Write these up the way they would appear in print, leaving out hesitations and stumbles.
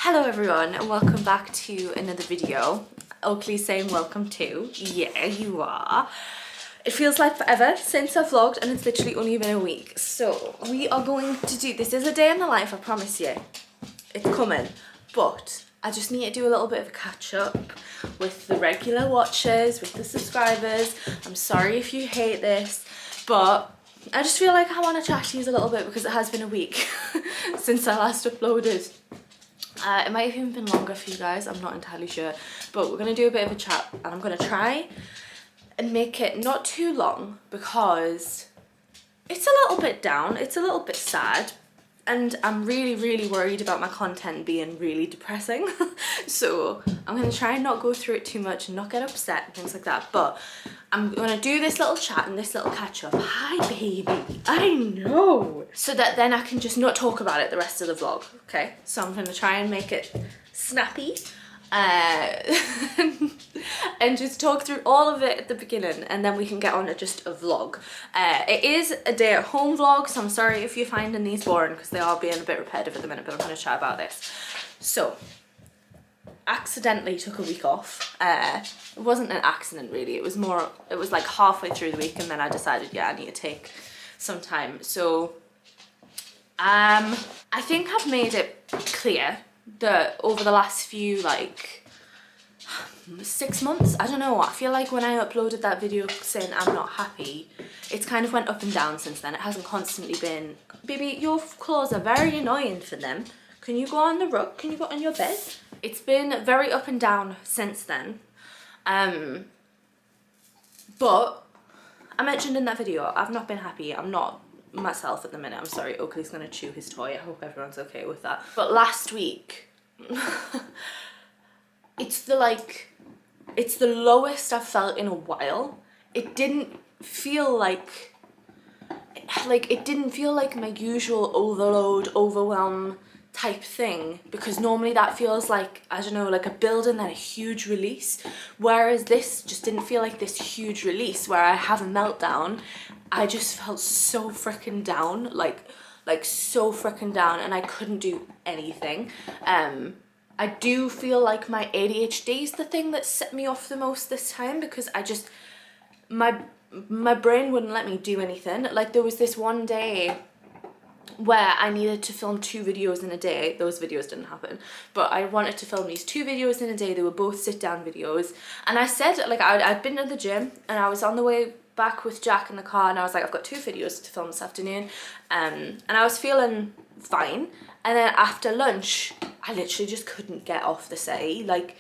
Hello everyone and welcome back to another video. Oakley's saying welcome to. Yeah, you are. It feels like forever since I vlogged and it's literally only been a week. So we are going to do, this is a day in the life, I promise you. It's coming. But I just need to do a little bit of a catch up with the regular watchers, with the subscribers. I'm sorry if you hate this, but I just feel like I want to chat to you a little bit because it has been a week since I last uploaded. It might have even been longer for you guys, I'm not entirely sure, but we're going to do a bit of a chat and I'm going to try and make it not too long because it's a little bit down, it's a little bit sad, and I'm really worried about my content being really depressing. So I'm going to try and not go through it too much and not get upset and things like that, but I'm going to do this little chat and this little catch up. Hi baby, I know. So that then I can just not talk about it the rest of the vlog, okay? So I'm going to try and make it snappy and just talk through all of it at the beginning and then we can get on to just a vlog. It is a day at home vlog, so I'm sorry if you're finding these boring because they are being a bit repetitive at the minute, but I'm going to chat about this. So, accidentally took a week off. It wasn't an accident really, it was like halfway through the week and then I decided, yeah, I need to take some time. So, I think I've made it clear that over the last few, like, 6 months, I don't know, I feel like when I uploaded that video saying I'm not happy, it's kind of went up and down since then. It hasn't constantly been, baby, your clothes are very annoying for them. Can you go on the rug? Can you go on your bed? It's been very up and down since then. But I mentioned in that video, I've not been happy. I'm not myself at the minute. I'm sorry, Oakley's gonna chew his toy. I hope everyone's okay with that. But last week, it's the lowest I've felt in a while. It didn't feel like it didn't feel like my usual overload, overwhelm type thing, because normally that feels like, I don't know, like a build and then a huge release, whereas this just didn't feel like this huge release where I have a meltdown. I just felt so freaking down, like so freaking down, and I couldn't do anything. I do feel like my ADHD is the thing that set me off the most this time, because I just, my brain wouldn't let me do anything. Like there was this one day where I needed to film 2 videos in a day. Those videos didn't happen, but I wanted to film these 2 videos in a day. They were both sit down videos, and I said, like, I'd been at the gym and I was on the way back with Jack in the car and I was like, I've got 2 videos to film this afternoon, and I was feeling fine. And then after lunch I literally just couldn't get off the settee. Like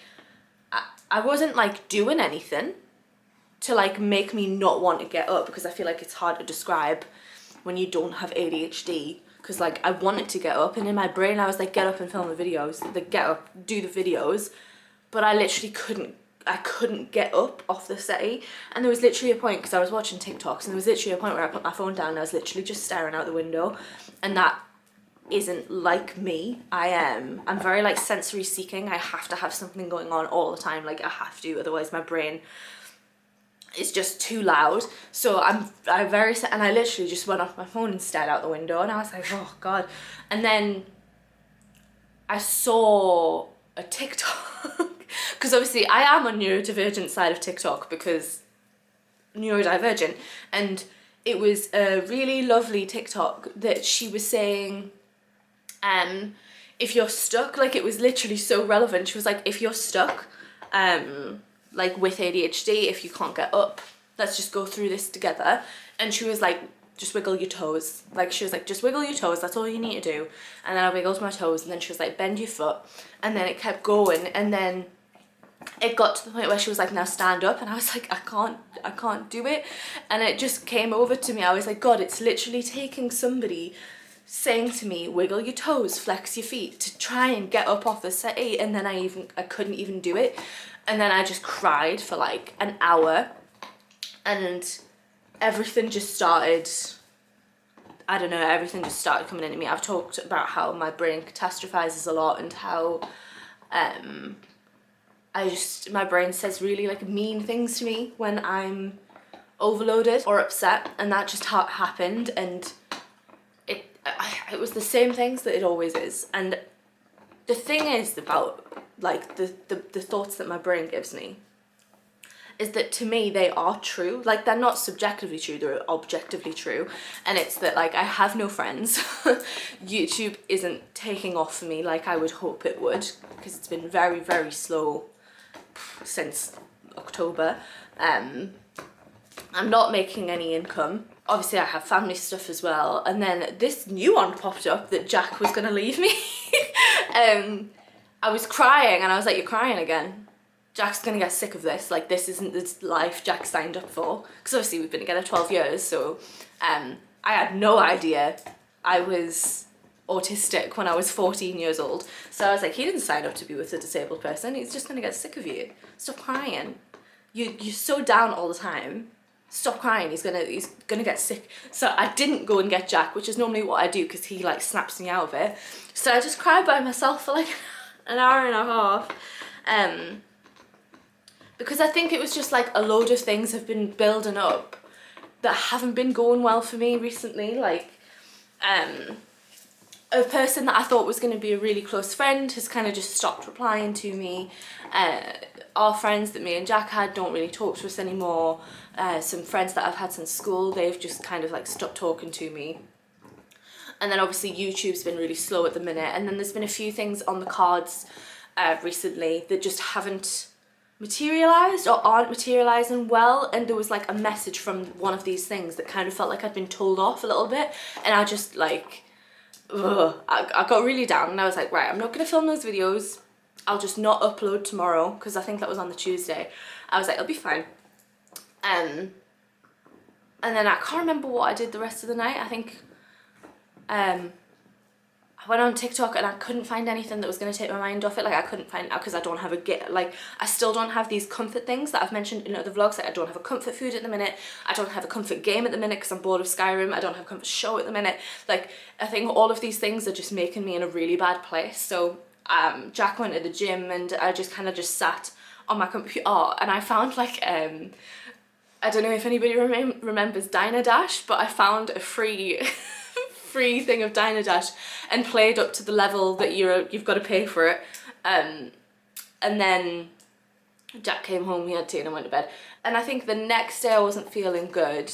I wasn't like doing anything to like make me not want to get up, because I feel like it's hard to describe when you don't have ADHD, because like I wanted to get up and in my brain I was like, get up and film the videos, like get up, do the videos, but I literally couldn't get up off the settee. And there was literally a point, because I was watching TikToks, and there was literally a point where I put my phone down and I was literally just staring out the window, and that isn't like me. I'm very like sensory seeking. I have to have something going on all the time, like I have to, otherwise my brain is just too loud. So I literally just went off my phone and stared out the window, and I was like, oh god. And then I saw a TikTok because obviously I am on neurodivergent side of TikTok, because neurodivergent, and it was a really lovely TikTok that she was saying, if you're stuck, like it was literally so relevant. She was like, if you're stuck, like with ADHD, if you can't get up, let's just go through this together. And she was like, just wiggle your toes. Like she was like, just wiggle your toes, that's all you need to do. And then I wiggled my toes, and then she was like, bend your foot. And then it kept going, and then it got to the point where she was like, now stand up. And I was like, I can't do it. And it just came over to me. I was like, God, it's literally taking somebody saying to me, wiggle your toes, flex your feet, to try and get up off the settee, and then I couldn't even do it. And then I just cried for like an hour, and everything just started, I don't know, everything just started coming into me. I've talked about how my brain catastrophizes a lot, and how my brain says really like mean things to me when I'm overloaded or upset, and that just happened, and it was the same things that it always is. And the thing is about like the thoughts that my brain gives me is that to me they are true. Like, they're not subjectively true, they're objectively true. And it's that, like, I have no friends. YouTube isn't taking off for me like I would hope it would, because it's been very, very slow since October. I'm not making any income. Obviously I have family stuff as well. And then this new one popped up that Jack was gonna leave me. I was crying and I was like, you're crying again? Jack's gonna get sick of this. Like, this isn't the life Jack signed up for. Because obviously we've been together 12 years, so I had no idea I was autistic when I was 14 years old. So I was like, he didn't sign up to be with a disabled person. He's just gonna get sick of you. Stop crying. You're so down all the time. Stop crying. He's gonna get sick. So I didn't go and get Jack, which is normally what I do because he like snaps me out of it. So I just cried by myself for like an hour and a half. Because I think it was just like a load of things have been building up that haven't been going well for me recently. Like, a person that I thought was going to be a really close friend has kind of just stopped replying to me. Our friends that me and Jack had don't really talk to us anymore. Some friends that I've had since school, they've just kind of like stopped talking to me. And then obviously YouTube's been really slow at the minute. And then there's been a few things on the cards recently that just haven't materialized or aren't materializing well. And there was like a message from one of these things that kind of felt like I'd been told off a little bit. And I just like, I got really down and I was like, right, I'm not going to film those videos. I'll just not upload tomorrow, because I think that was on the Tuesday. I was like, it'll be fine. And then I can't remember what I did the rest of the night. I think I went on TikTok and I couldn't find anything that was going to take my mind off it. Like, I couldn't find, because I don't have I still don't have these comfort things that I've mentioned in other vlogs. Like, I don't have a comfort food at the minute. I don't have a comfort game at the minute because I'm bored of Skyrim. I don't have a comfort show at the minute. Like, I think all of these things are just making me in a really bad place. So Jack went to the gym and I just kind of just sat on my computer and I found like, I don't know if anybody remembers Diner Dash, but I found a free thing of Diner Dash and played up to the level that you've got to pay for it. And then Jack came home, he had tea and I went to bed. And I think the next day I wasn't feeling good.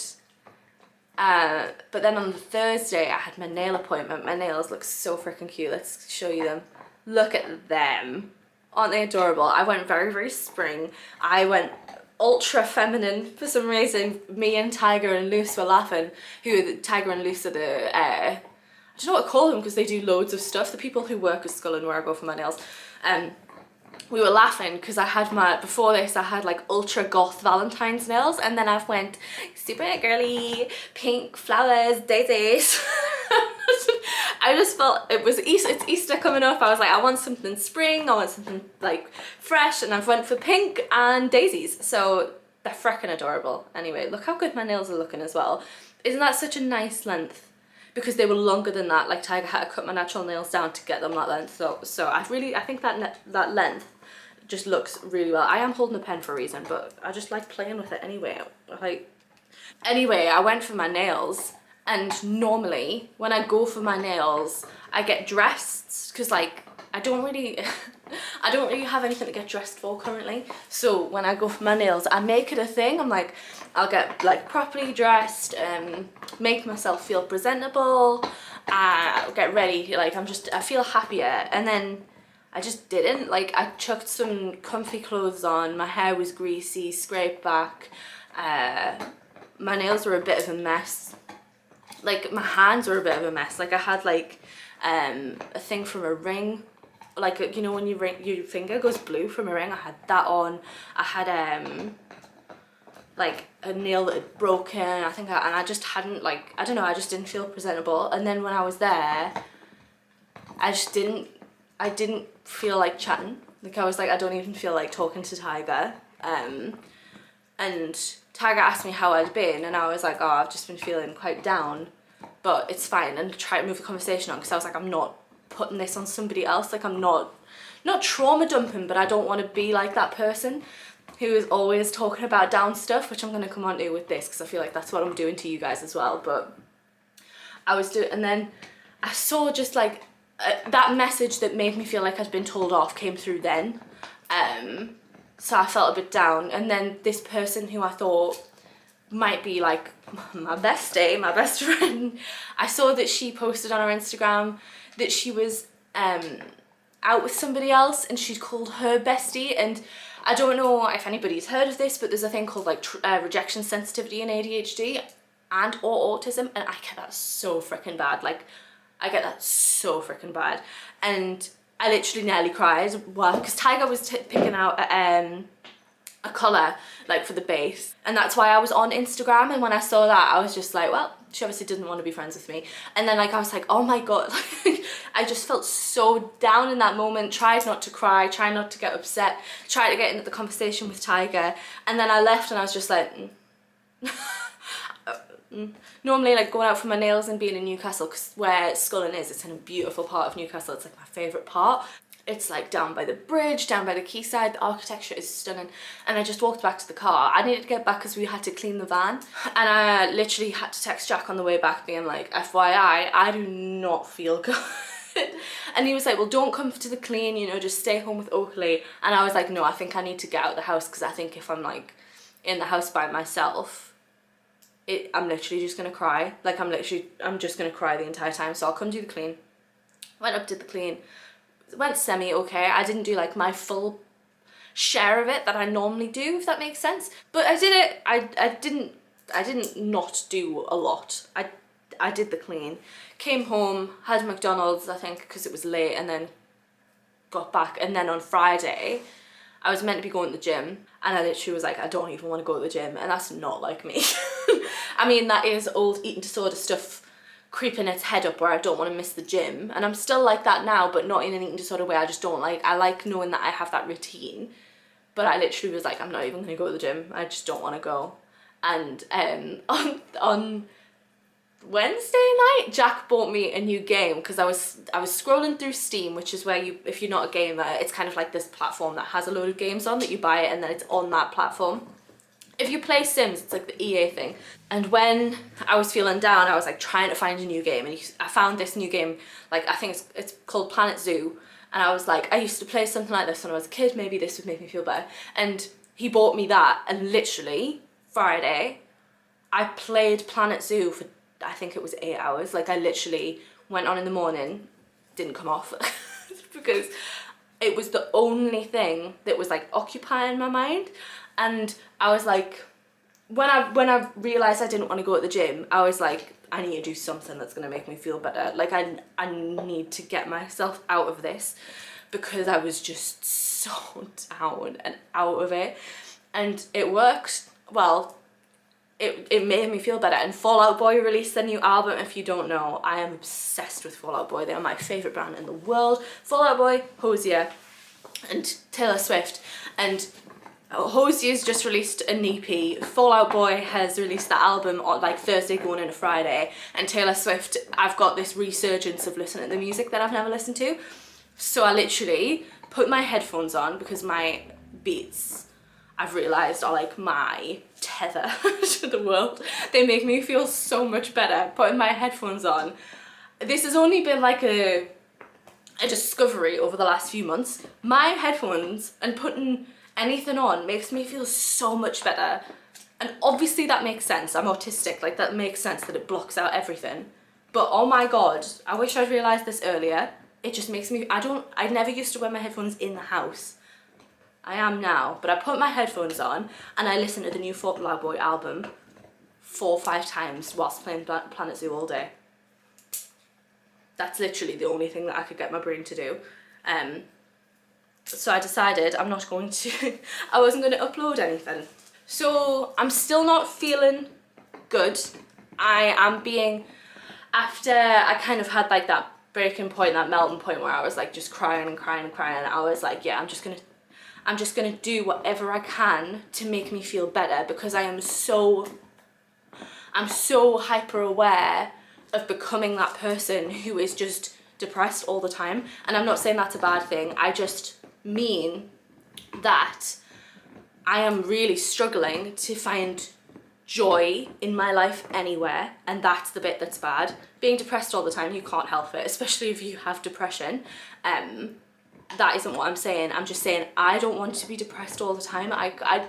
But then on the Thursday I had my nail appointment. My nails look so freaking cute. Let's show you them. Look at them. Aren't they adorable? I went very, very spring. I went ultra feminine for some reason. Me and Tiger and Luce were laughing. Tiger and Luce are the, I don't know what to call them because they do loads of stuff. The people who work at Scullen where I go for my nails. We were laughing because I had before this I had like ultra goth Valentine's nails, and then I went super girly, pink flowers, daisies. I just felt it's Easter coming up. I was like, I want something spring, I want something like fresh, and I've went for pink and daisies. So they're freaking adorable. Anyway, look how good my nails are looking as well. Isn't that such a nice length? Because they were longer than that. Like, Tiger had to cut my natural nails down to get them that length. So I think that length just looks really well. I am holding a pen for a reason, but I just like playing with it anyway. Anyway, I went for my nails. And normally when I go for my nails, I get dressed because like I don't really have anything to get dressed for currently. So when I go for my nails, I make it a thing. I'm like, I'll get like properly dressed, make myself feel presentable, get ready. Like I feel happier. And then I just didn't. Like, I chucked some comfy clothes on. My hair was greasy, scraped back. My nails were a bit of a mess. Like, my hands were a bit of a mess. Like, I had like a thing from a ring, like, you know when your finger goes blue from a ring. I had that on. I had like a nail that had broken. I just hadn't, like, I don't know, I just didn't feel presentable. And then when I was there, I didn't feel like chatting. Like, I was like, I don't even feel like talking to Tiger. And Tiger asked me how I'd been, and I was like, oh, I've just been feeling quite down, but it's fine, and try to move the conversation on, because I was like, I'm not putting this on somebody else. Like, I'm not trauma dumping, but I don't want to be like that person who is always talking about down stuff, which I'm going to come on to with this, because I feel like that's what I'm doing to you guys as well. But I was doing, and then I saw just like that message that made me feel like I'd been told off came through then. So I felt a bit down, and then this person who I thought might be like my bestie, my best friend, I saw that she posted on her Instagram that she was out with somebody else and she'd called her bestie. And I don't know if anybody's heard of this, but there's a thing called like rejection sensitivity in ADHD and or autism, and I get that so freaking bad. Like, I get that so freaking bad. And I literally nearly cried because Tiger was picking out a colour like for the base, and that's why I was on Instagram. And when I saw that, I was just like, well, she obviously didn't want to be friends with me. And then like I was like, oh my god, like, I just felt so down in that moment. Tried not to cry, tried not to get upset, tried to get into the conversation with Tiger, and then I left and I was just like Normally, like, going out for my nails and being in Newcastle, because where Scullin is, it's in a beautiful part of Newcastle. It's like my favourite part. It's like down by the bridge, down by the quayside. The architecture is stunning. And I just walked back to the car. I needed to get back because we had to clean the van. And I literally had to text Jack on the way back being like, FYI, I do not feel good. And he was like, well, don't come to the clean, you know, just stay home with Oakley. And I was like, no, I think I need to get out of the house, because I think if I'm like in the house by myself, I'm literally just gonna cry. Like, I'm just gonna cry the entire time. So I'll come do the clean. Went up, did the clean. Went semi-okay. I didn't do like my full share of it that I normally do, if that makes sense. But I did it. I didn't not do a lot. I did the clean. Came home, had McDonald's, I think, because it was late, and then got back. And then on Friday, I was meant to be going to the gym, and I literally was like, I don't even want to go to the gym, and that's not like me. I mean, that is old eating disorder stuff creeping its head up, where I don't want to miss the gym, and I'm still like that now, but not in an eating disorder way. I just don't like, I like knowing that I have that routine, but I literally was like, I'm not even going to go to the gym. I just don't want to go. And on Wednesday night, Jack bought me a new game, because I was scrolling through Steam, which is where you, if you're not a gamer, it's kind of like this platform that has a load of games on that you buy it, and then it's on that platform. If you play Sims, it's like the EA thing. And when I was feeling down, I was like trying to find a new game, and I found this new game, like, I think it's called Planet Zoo, and I was like, I used to play something like this when I was a kid, maybe this would make me feel better. And he bought me that, and literally Friday I played Planet Zoo for, I think it was 8 hours. Like, I literally went on in the morning, didn't come off because it was the only thing that was like occupying my mind. And I was like, when I realised I didn't want to go to the gym, I was like, I need to do something that's going to make me feel better. Like, I need to get myself out of this, because I was just so down and out of it. And it worked. Well, it made me feel better. And Fall Out Boy released their new album. If you don't know, I am obsessed with Fall Out Boy. They are my favourite band in the world. Fall Out Boy, Hosier, and Taylor Swift. And Hosier's just released an EP. Fall Out Boy has released the album on like Thursday going into Friday. And Taylor Swift, I've got this resurgence of listening to music that I've never listened to. So I literally put my headphones on, because my Beats, I've realised, are like my tether to the world. They make me feel so much better putting my headphones on. This has only been like a discovery over the last few months. My headphones and putting anything on makes me feel so much better. And obviously that makes sense. I'm autistic, like that makes sense that it blocks out everything. But oh my god, I wish I'd realised this earlier. It just makes me, I never used to wear my headphones in the house. I am now, but I put my headphones on and I listen to the new Fall Out Boy album 4 or 5 times whilst playing Planet Zoo all day. That's literally the only thing that I could get my brain to do. So I decided I wasn't going to upload anything. So I'm still not feeling good. I am being, after I kind of had like that breaking point, that melting point where I was like just crying and crying and crying, and I was like, yeah, I'm just gonna do whatever I can to make me feel better, because I'm so hyper aware of becoming that person who is just depressed all the time. And I'm not saying that's a bad thing. I just mean that I am really struggling to find joy in my life anywhere, and that's the bit that's bad. Being depressed all the time, you can't help it, especially if you have depression. That isn't what I'm saying. I'm just saying I don't want to be depressed all the time. I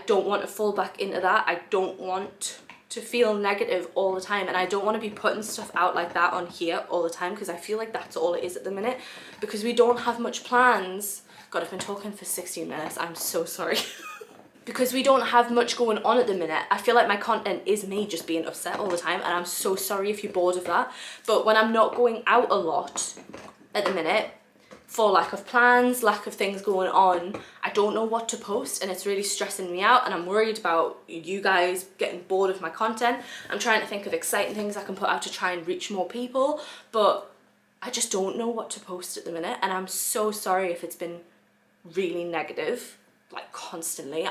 don't want to fall back into that. I don't want to feel negative all the time, and I don't want to be putting stuff out like that on here all the time, because I feel like that's all it is at the minute, because we don't have much plans. God, I've been talking for 16 minutes. I'm so sorry. Because we don't have much going on at the minute, I feel like my content is me just being upset all the time, and I'm so sorry if you're bored of that. But when I'm not going out a lot at the minute, for lack of plans, lack of things going on, I don't know what to post, and it's really stressing me out, and I'm worried about you guys getting bored of my content. I'm trying to think of exciting things I can put out to try and reach more people, but I just don't know what to post at the minute, and I'm so sorry if it's been really negative, like constantly.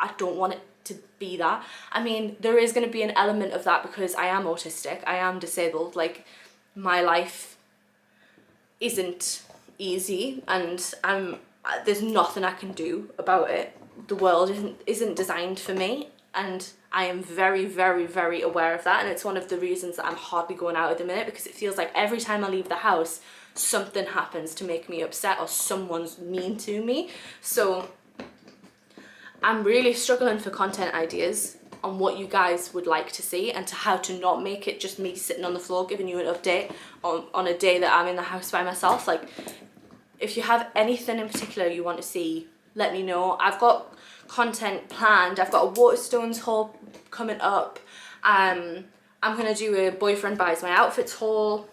I don't want it to be that. I mean, there is going to be an element of that because I am autistic, I am disabled, like my life isn't easy, and there's nothing I can do about it. The world isn't designed for me, and I am very, very, very aware of that, and it's one of the reasons that I'm hardly going out at the minute, because it feels like every time I leave the house something happens to make me upset, or someone's mean to me. So I'm really struggling for content ideas on what you guys would like to see, and to how to not make it just me sitting on the floor giving you an update on a day that I'm in the house by myself. Like, if you have anything in particular you want to see, let me know. I've got content planned. I've got a Waterstones haul coming up. I'm gonna do a boyfriend buys my outfits haul,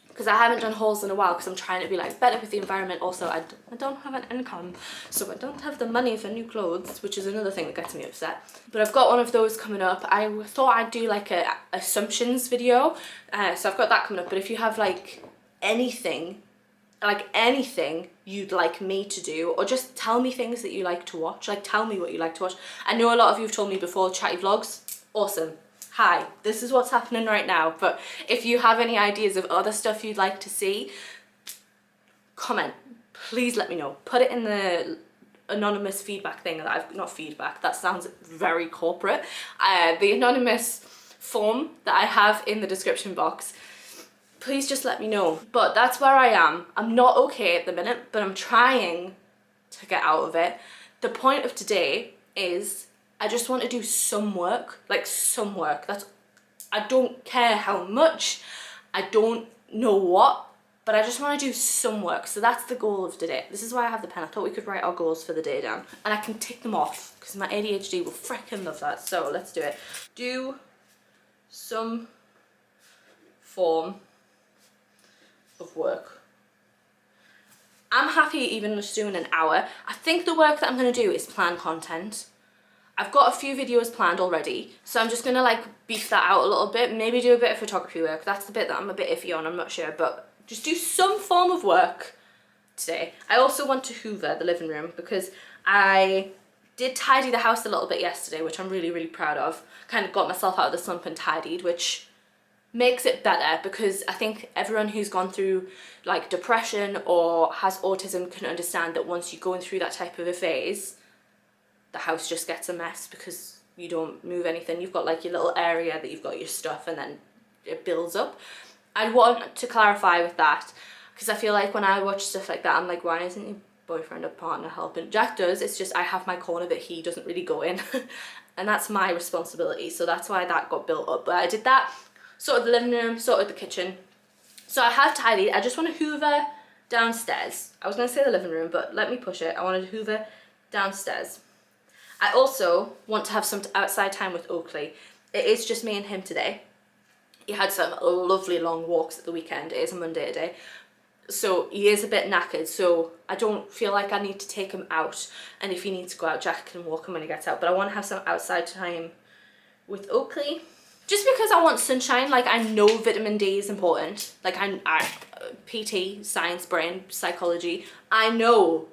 because I haven't done hauls in a while, because I'm trying to be like better with the environment. Also, I don't have an income, so I don't have the money for new clothes, which is another thing that gets me upset. But I've got one of those coming up. I thought I'd do like a assumptions video, so I've got that coming up. But if you have like anything you'd like me to do, or just tell me things that you like to watch, like tell me what you like to watch. I know a lot of you have told me before, chatty vlogs, awesome. Hi, this is what's happening right now. But if you have any ideas of other stuff you'd like to see, comment, please let me know. Put it in the anonymous feedback thing that I've, not feedback, that sounds very corporate, the anonymous form that I have in the description box. Please just let me know. But that's where I am. I'm not okay at the minute, but I'm trying to get out of it. The point of today is I just want to do some work, like some work. I don't care how much, I don't know what, but I just want to do some work. So that's the goal of today. This is why I have the pen. I thought we could write our goals for the day down, and I can tick them off because my ADHD will freaking love that. So let's do it. Do some form of work. I'm happy even just doing an hour. I think the work that I'm going to do is plan content. I've got a few videos planned already, so I'm just going to like beef that out a little bit, maybe do a bit of photography work. That's the bit that I'm a bit iffy on, I'm not sure, but just do some form of work today. I also want to hoover the living room, because I did tidy the house a little bit yesterday, which I'm really, really proud of. Kind of got myself out of the slump and tidied, which makes it better, because I think everyone who's gone through like depression or has autism can understand that once you're going through that type of a phase, the house just gets a mess because you don't move anything. You've got like your little area that you've got your stuff, and then it builds up. I want to clarify with that, because I feel like when I watch stuff like that, I'm like, why isn't your boyfriend or partner helping? Jack does, it's just I have my corner that he doesn't really go in and that's my responsibility, so that's why that got built up. But I did that, sorted the living room, sorted the kitchen. So I have tidied. I just want to hoover downstairs. I was going to say the living room, but let me push it. I want to hoover downstairs. I also want to have some outside time with Oakley. It is just me and him today. He had some lovely long walks at the weekend. It is a Monday today, so he is a bit knackered, so I don't feel like I need to take him out, and if he needs to go out, Jack can walk him when he gets out. But I want to have some outside time with Oakley, just because I want sunshine. Like, I know vitamin D is important. Like, I PT, science, brain, psychology, I know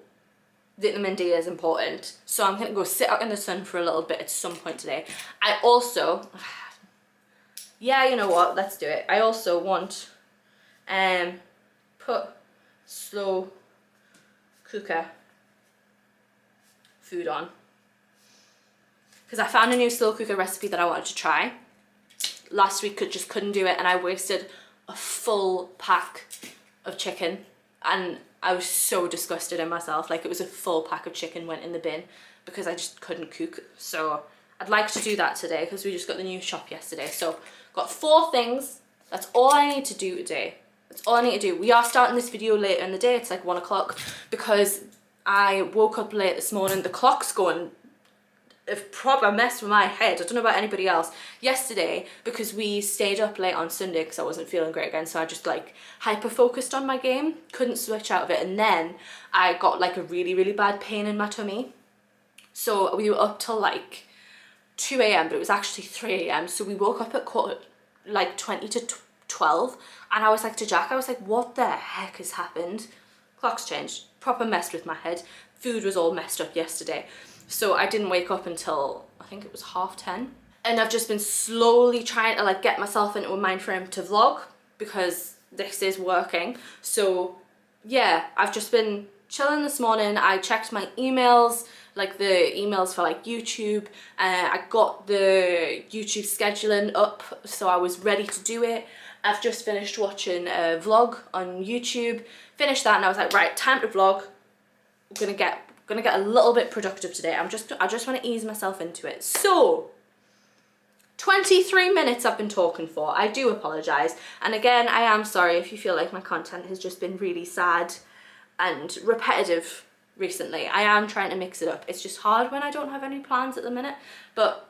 vitamin D is important, so I'm gonna go sit out in the sun for a little bit at some point today. I also, yeah, you know what, let's do it. I also want put slow cooker food on, because I found a new slow cooker recipe that I wanted to try. Last week just couldn't do it, and I wasted a full pack of chicken, and I was so disgusted in myself. Like, it was a full pack of chicken went in the bin because I just couldn't cook. So I'd like to do that today because we just got the new shop yesterday. So got 4 things. That's all I need to do today. That's all I need to do. We are starting this video later in the day. It's like 1 o'clock because I woke up late this morning. The clock's going a proper mess with my head. I don't know about anybody else. Yesterday, because we stayed up late on Sunday because I wasn't feeling great again, so I just like hyper focused on my game, couldn't switch out of it, and then I got like a really, really bad pain in my tummy. So we were up till like 2 a.m, but it was actually 3 a.m. So we woke up at like 20 to 12, and I was like to Jack, I was like, what the heck has happened? Clock's changed. Proper messed with my head. Food was all messed up yesterday. So I didn't wake up until, I think it was 10:30. And I've just been slowly trying to like get myself into a mind frame to vlog because this is working. So yeah, I've just been chilling this morning. I checked my emails, like the emails for like YouTube. I got the YouTube scheduling up, so I was ready to do it. I've just finished watching a vlog on YouTube, finished that, and I was like, right, time to vlog. I'm gonna get a little bit productive today. I just want to ease myself into it. So 23 minutes I've been talking for. I do apologize, and again, I am sorry if you feel like my content has just been really sad and repetitive recently. I am trying to mix it up. It's just hard when I don't have any plans at the minute, but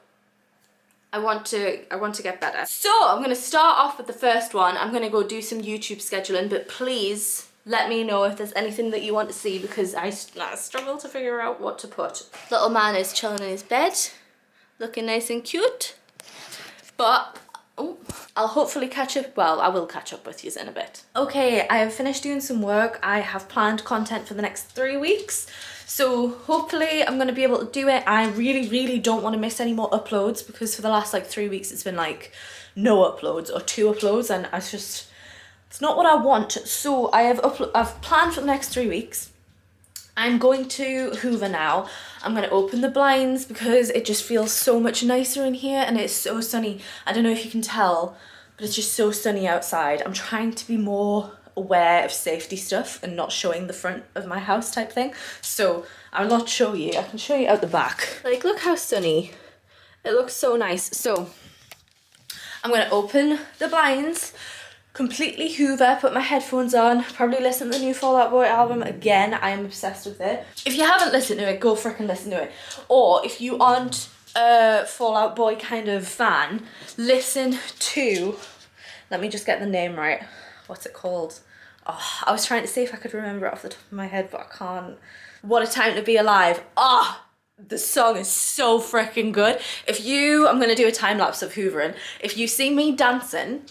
I want to get better. So I'm gonna start off with the first one. I'm gonna go do some YouTube scheduling, but please let me know if there's anything that you want to see because I struggle to figure out what to put. Little man is chilling in his bed, looking nice and cute. But I'll hopefully catch up. Well, I will catch up with you in a bit. Okay, I have finished doing some work. I have planned content for the next 3 weeks. So hopefully I'm going to be able to do it. I really, really don't want to miss any more uploads because for the last like 3 weeks it's been like no uploads or 2 uploads, and it's not what I want. So I've planned for the next 3 weeks. I'm going to Hoover now. I'm going to open the blinds because it just feels so much nicer in here, and it's so sunny. I don't know if you can tell, but it's just so sunny outside. I'm trying to be more aware of safety stuff and not showing the front of my house type thing. So I'll not show you. I can show you out the back. Like, look how sunny. It looks so nice. So I'm going to open the blinds, completely hoover, put my headphones on, probably listen to the new Fall Out Boy album again. I am obsessed with it. If you haven't listened to it, go frickin' listen to it. Or if you aren't a Fall Out Boy kind of fan, listen to, let me just get the name right. What's it called? Oh, I was trying to see if I could remember it off the top of my head, but I can't. What a Time to Be Alive. Ah! The song is so freaking good. I'm gonna do a time lapse of hoovering. If you see me dancing,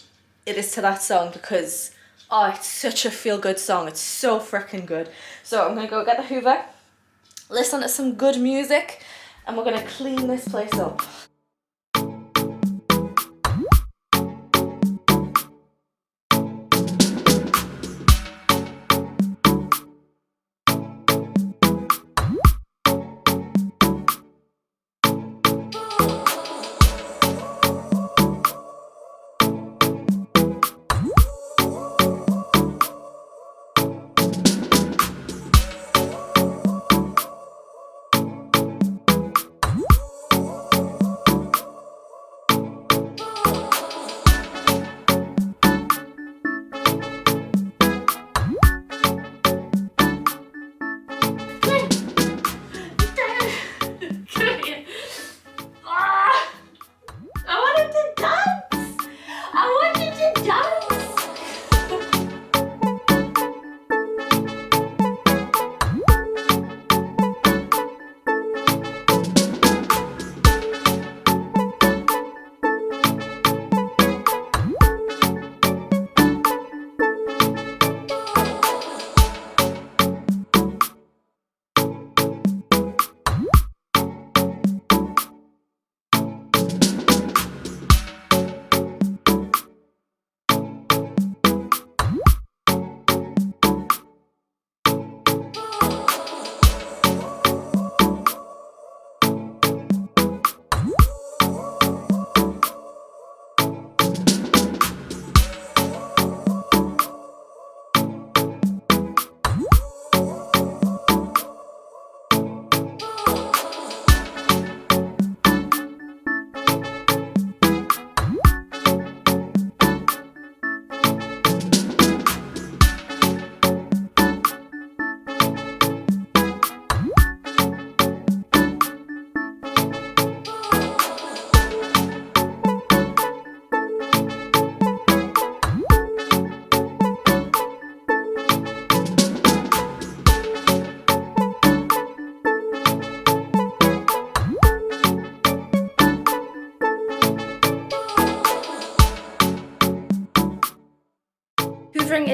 it is to that song because, oh, it's such a feel-good song. It's so freaking good. So I'm gonna go get the hoover, listen to some good music, and we're gonna clean this place up.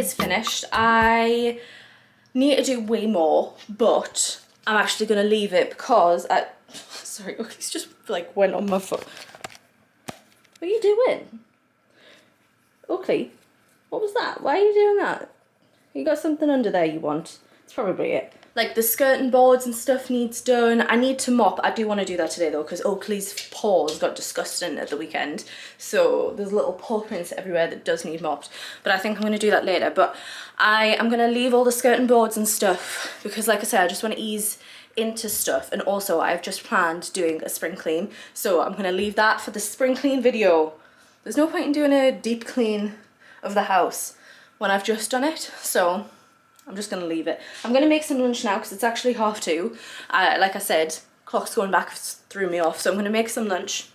is finished. I need to do way more, but I'm actually going to leave it because sorry, Oakley's just like went on my foot. What are you doing? Oakley, what was that? Why are you doing that? You got something under there you want? It's probably it. Like the skirting boards and stuff needs done. I need to mop. I do want to do that today though, because Oakley's paws got disgusting at the weekend. So there's little paw prints everywhere that does need mopped. But I think I'm going to do that later. But I am going to leave all the skirting boards and stuff because like I said, I just want to ease into stuff. And also I've just planned doing a spring clean. So I'm going to leave that for the spring clean video. There's no point in doing a deep clean of the house when I've just done it. So I'm just going to leave it. I'm going to make some lunch now because it's actually 2:30. Like I said, clock's going back threw me off. So I'm going to make some lunch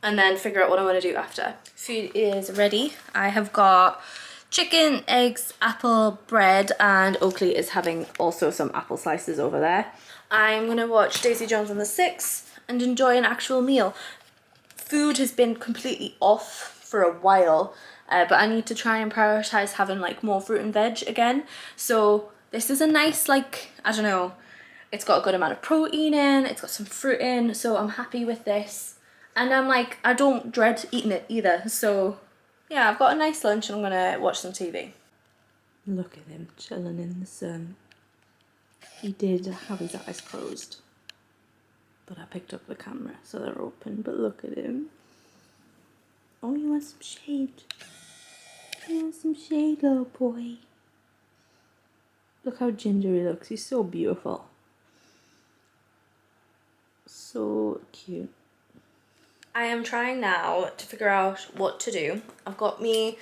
and then figure out what I want to do after. Food is ready. I have got chicken, eggs, apple, bread, and Oakley is having also some apple slices over there. I'm going to watch Daisy Jones and the Six and enjoy an actual meal. Food has been completely off for a while. But I need to try and prioritise having like more fruit and veg again. So this is a nice, like, I don't know, it's got a good amount of protein in, it's got some fruit in, so I'm happy with this. And I'm like, I don't dread eating it either. So yeah, I've got a nice lunch and I'm gonna watch some TV. Look at him chilling in the sun. He did have his eyes closed, but I picked up the camera so they're open, but look at him. Oh, you want some shade? You want some shade, little boy? Look how ginger he looks. He's so beautiful. So cute. I am trying now to figure out what to do. I've got me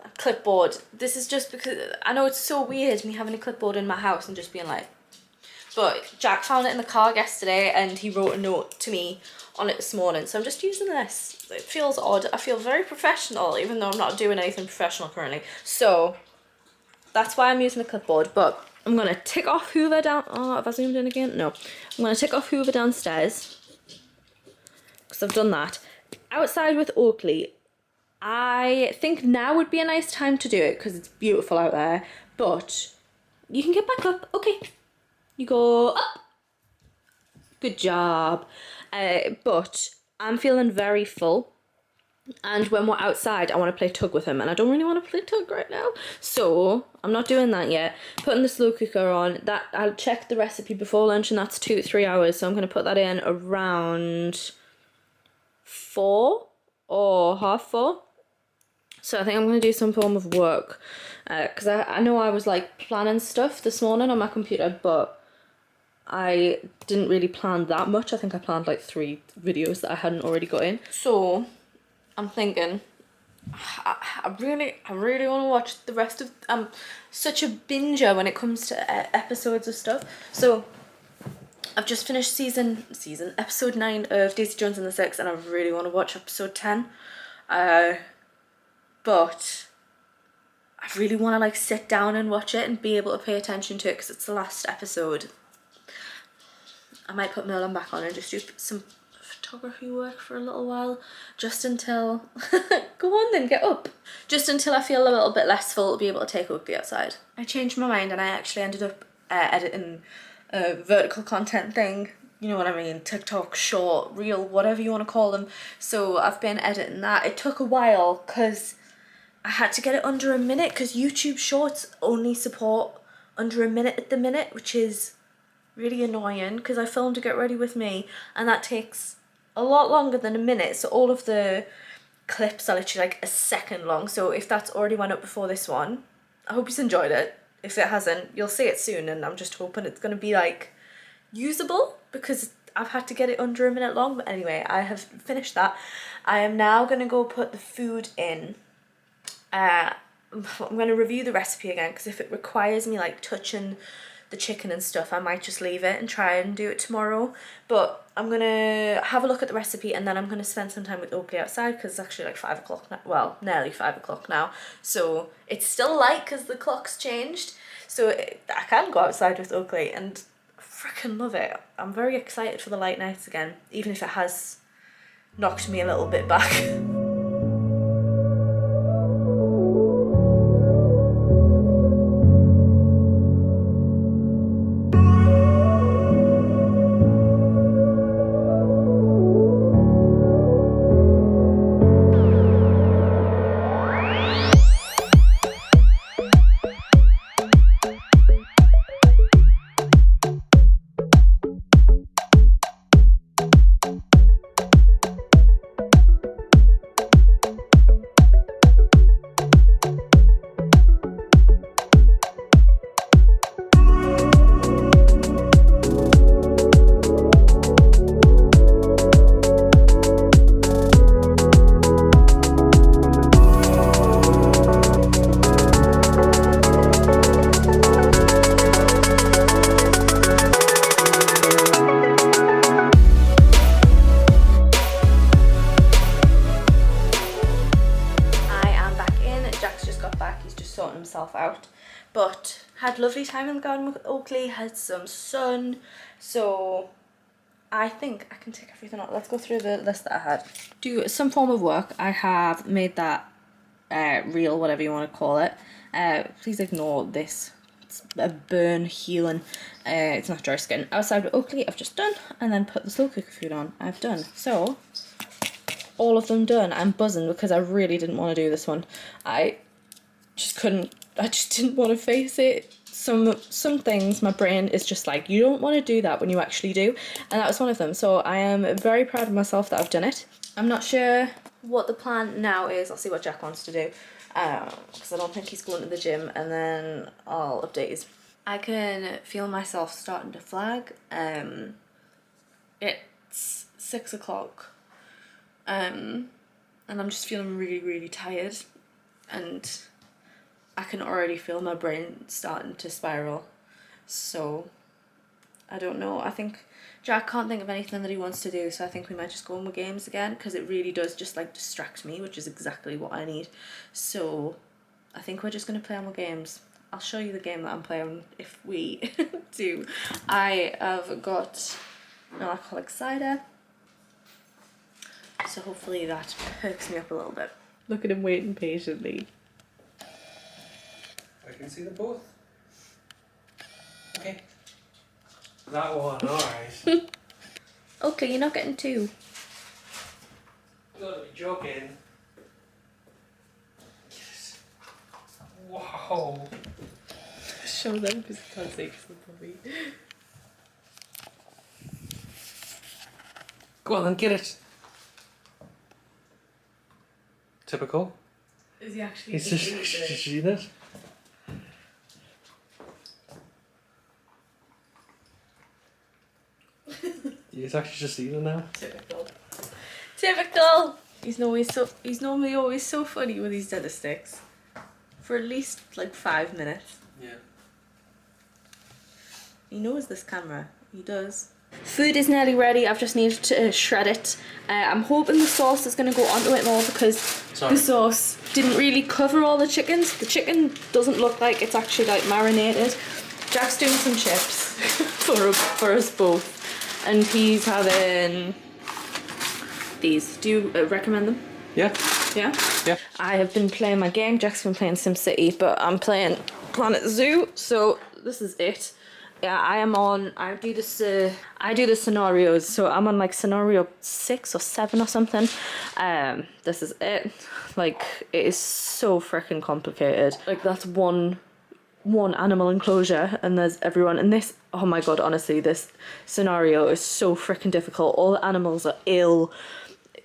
a clipboard. This is just because I know it's so weird me having a clipboard in my house and just being like, but Jack found it in the car yesterday and he wrote a note to me on it this morning, so I'm just using this. It feels odd. I feel very professional even though I'm not doing anything professional currently, so that's why I'm using the clipboard. But I'm gonna tick off Hoover down. Oh, have I zoomed in again? No. I'm gonna tick off Hoover downstairs because I've done that. Outside with Oakley, I think now would be a nice time to do it because it's beautiful out there, but you can get back up. Okay, you go up. Good job. But I'm feeling very full, and when we're outside I want to play tug with him, and I don't really want to play tug right now, so I'm not doing that yet. Putting the slow cooker on, that I'll check the recipe before lunch, and that's 2 to 3 hours, so I'm going to put that in around 4 or 3:30. So I think I'm going to do some form of work because I know I was like planning stuff this morning on my computer, but I didn't really plan that much. I think I planned like 3 videos that I hadn't already got in. So I'm thinking, I really want to watch the rest of. I'm such a binger when it comes to episodes of stuff. So I've just finished episode 9 of Daisy Jones and the Six, and I really want to watch episode 10. But I really want to like sit down and watch it and be able to pay attention to it because it's the last episode. I might put Merlin back on and just do some photography work for a little while, just until, go on then, get up. Just until I feel a little bit less full to be able to take Oakley outside. I changed my mind and I actually ended up editing a vertical content thing, you know what I mean, TikTok, short, reel, whatever you want to call them. So I've been editing that. It took a while because I had to get it under a minute because YouTube Shorts only support under a minute at the minute, which is really annoying because I filmed a Get Ready With Me and that takes a lot longer than a minute, so all of the clips are literally like a second long. So if that's already went up before this one, I hope you've enjoyed it. If it hasn't, you'll see it soon, and I'm just hoping it's going to be like usable because I've had to get it under a minute long. But anyway, I have finished that. I am now going to go put the food in. I'm going to review the recipe again because if it requires me like touching the chicken and stuff, I might just leave it and try and do it tomorrow. But I'm gonna have a look at the recipe and then I'm gonna spend some time with Oakley outside because it's actually like 5 o'clock now. Well, nearly 5 o'clock now, so it's still light because the clock's changed, so I can go outside with Oakley and I freaking love it. I'm very excited for the light nights again, even if it has knocked me a little bit back. But had lovely time in the garden with Oakley, had some sun, so I think I can tick everything out. Let's go through the list that I had. Do some form of work. I have made that reel, whatever you want to call it. Please ignore this. It's a burn healing. It's not dry skin. Outside with Oakley, I've just done, and then put the slow cooker food on. I've done. So all of them done. I'm buzzing because I really didn't want to do this one. I just didn't want to face it. Some things my brain is just like, you don't want to do that when you actually do, and that was one of them. So I am very proud of myself that I've done it. I'm not sure what the plan now is. I'll see what Jack wants to do, because I don't think he's going to the gym, and then I'll update you. I can feel myself starting to flag. It's 6 o'clock, and I'm just feeling really, really tired, and I can already feel my brain starting to spiral. So I don't know. I think Jack can't think of anything that he wants to do, so I think we might just go on with games again, because it really does just like distract me, which is exactly what I need. So I think we're just going to play on with games. I'll show you the game that I'm playing if we do. I have got an alcoholic cider, so hopefully that perks me up a little bit. Look at him waiting patiently. I can see them both. Okay. That one, alright. Okay, you're not getting two. You gotta be joking. Yes. Wow. Show them because you can't see because they'll probably... Go on then, get it. Typical. Is he actually He's just seen it. He's actually just eating now. Typical. Typical! He's normally always so funny with his dinner sticks. For at least like 5 minutes. Yeah. He knows this camera. He does. Food is nearly ready. I've just needed to shred it. I'm hoping the sauce is going to go onto it more, because the sauce didn't really cover all the chickens. The chicken doesn't look like it's actually like marinated. Jack's doing some chips for us both, and he's having these. Do you recommend them? Yeah. Yeah? Yeah. I have been playing my game. Jack's been playing SimCity, but I'm playing Planet Zoo, so this is it. Yeah, I do the scenarios, so I'm on like scenario 6 or 7 or something. This is it. Like, it is so freaking complicated. Like, that's one animal enclosure, and there's everyone in this. Oh my god, honestly, this scenario is so freaking difficult. All the animals are ill.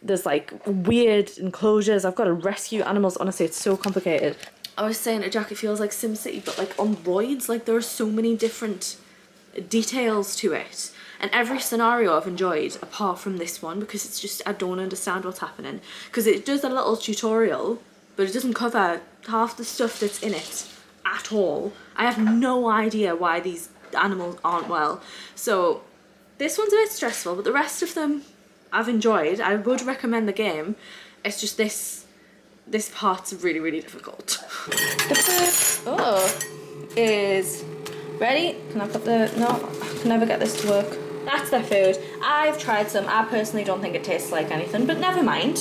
There's like weird enclosures. I've got to rescue animals. Honestly, it's so complicated. I was saying to Jack, it feels like SimCity, but like on roids. Like, there are so many different details to it, and every scenario I've enjoyed apart from this one, because it's just, I don't understand what's happening, because it does a little tutorial but it doesn't cover half the stuff that's in it at all. I have no idea why these animals aren't well. So this one's a bit stressful, but the rest of them I've enjoyed. I would recommend the game. It's just this part's really, really difficult. The first is ready. Can I put the, no, I can never get this to work. That's their food. I've tried some. I personally don't think it tastes like anything, but never mind.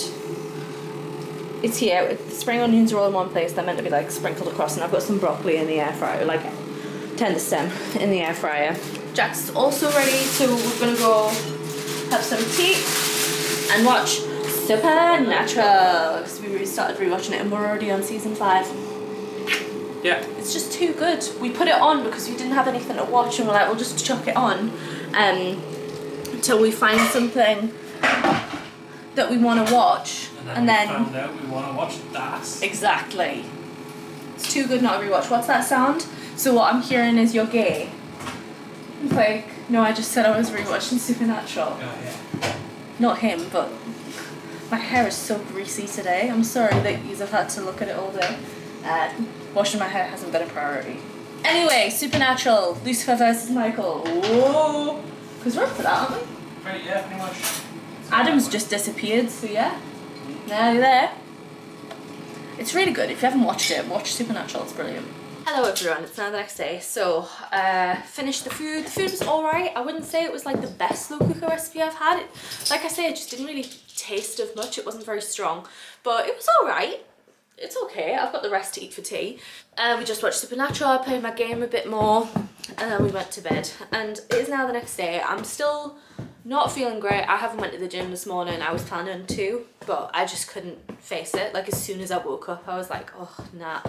It's here. The spring onions are all in one place. They're meant to be like sprinkled across, and I've got some broccoli in the air fryer, like tender stem in the air fryer. Jack's also ready, so we're gonna go have some tea and watch Supernatural, because we started rewatching it and we're already on season 5. Yeah. It's just too good. We put it on because we didn't have anything to watch, and we're like, we'll just chuck it on until we find something that we want to watch. And then we found out we want to watch that. Exactly. It's too good not to rewatch. What's that sound? So what I'm hearing is you're gay. It's like, no, I just said I was rewatching Supernatural. Oh, yeah. Not him, but my hair is so greasy today. I'm sorry that you have had to look at it all day. Washing my hair hasn't been a priority. Anyway, Supernatural, Lucifer versus Michael. Whoa! Because we're up for that, aren't we? Right, yeah, pretty much. Adam's just disappeared, so yeah. Now you're there. It's really good. If you haven't watched it, watch Supernatural. It's brilliant. Hello everyone, it's now the next day. So, finished the food. The food was alright. I wouldn't say it was like the best slow cooker recipe I've had. Like I say, it just didn't really taste of much. It wasn't very strong, but it was alright. It's okay. I've got the rest to eat for tea. We just watched Supernatural, I played my game a bit more, and then we went to bed. And it is now the next day. I'm still not feeling great. I haven't went to the gym this morning. I was planning to, but I just couldn't face it. Like, as soon as I woke up, I was like, oh, nah.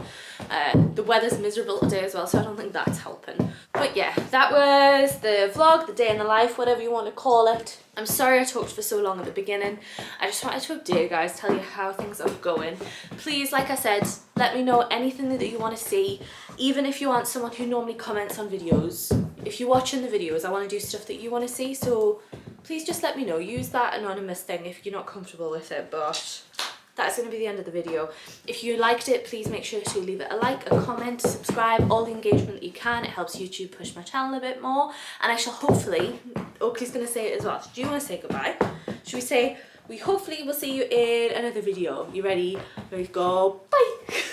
The weather's miserable today as well, so I don't think that's helping. But yeah, that was the vlog, the day in the life, whatever you want to call it. I'm sorry I talked for so long at the beginning. I just wanted to update you guys, tell you how things are going. Please, like I said, let me know anything that you want to see, even if you aren't someone who normally comments on videos. If you're watching the videos, I want to do stuff that you want to see, so please just let me know. Use that anonymous thing if you're not comfortable with it, but that's going to be the end of the video. If you liked it, please make sure to leave it a like, a comment, subscribe, all the engagement that you can. It helps YouTube push my channel a bit more, and I shall hopefully, Oakley's going to say it as well. Do you want to say goodbye? Should we say, we hopefully will see you in another video. You ready? Ready to go? Bye!